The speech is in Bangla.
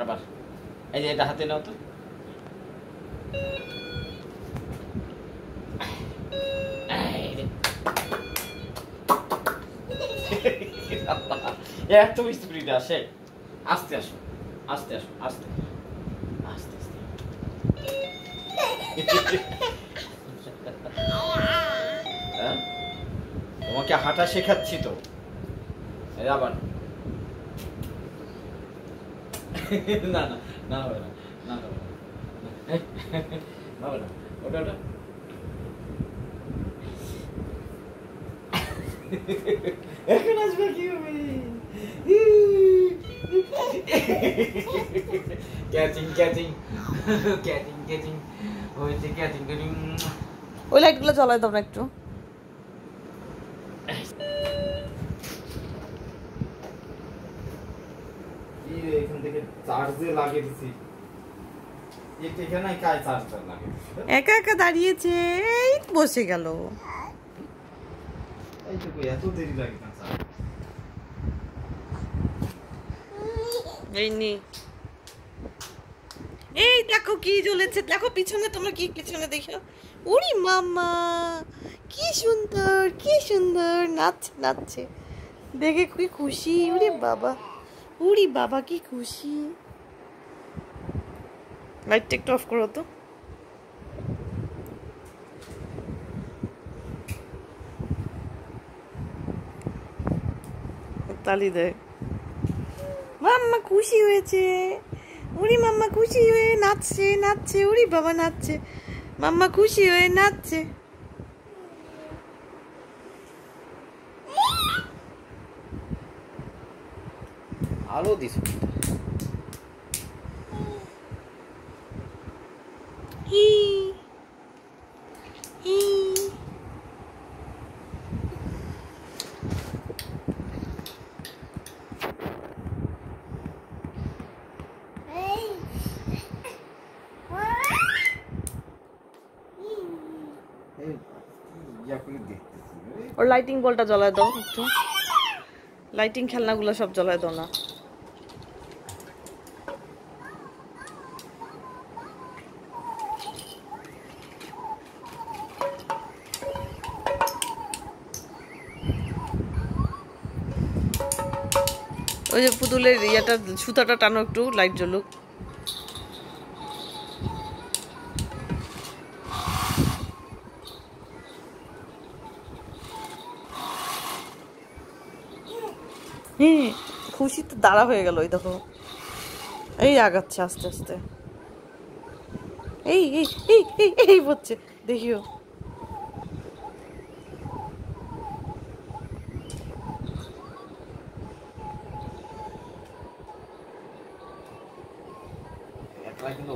আবার এই যে এটা হাতে নাও তো। এত স্পিড আসে। আস্তে আসো, আস্তে আসো, আস্তে আস্তে আস্তে। তোমাকে হাঁটা শেখাচ্ছি তো। আবার না না না হবে না, না হবে না, হবে না, ওটা ওটা। এখন আসবে কি হবে? ক্যাচিং ক্যাচিং ক্যাচিং ক্যাচিং হয়েছে, ক্যাচিং ক্যাচিং। ওই লাইটগুলো জ্বালায় দাও না একটু। এখান থেকে চার্জে লাগিয়ে দিছি। এখানে কাজ চার্জার লাগে। একা একা দাঁড়িয়েছে, এই বসে গেল। এই তো এত দেরি লাগে না স্যার। এই নি, এই দেখো কি জ্বলেছে, দেখো পিছনে, তোমরা কি পিছনে দেখো। ওরে মামা, কি সুন্দর, কি সুন্দর নাচছে নাচছে, দেখে কি খুশি। ওরে বাবা, ওরে বাবা কি খুশি। লাইটটা একটু অফ করো তো। তালি দেয়। মাম্মা খুশি হয়েছে, উড়ি মাম্মা খুশি হয়ে নাচছে নাচছে, উড়ি বাবা নাচছে, মাম্মা খুশি হয়ে নাচছে। আলো দিছো। হি হি, ওর লাইটিং বলটা জ্বলায় দাও একটু, লাইটিং খেলনাগুলো সব জ্বলায় দাও না। ওই যে পুতুলের ইয়েটা, সুতাটা টানো একটু, লাইট জ্বলুক। হ্যাঁ, খুশি তো দাঁড়া হয়ে গেল। ওই দেখো, এই আগাচ্ছে আস্তে আস্তে, এই এই এই এই এই হচ্ছে, দেখিও। একলা কিন্তু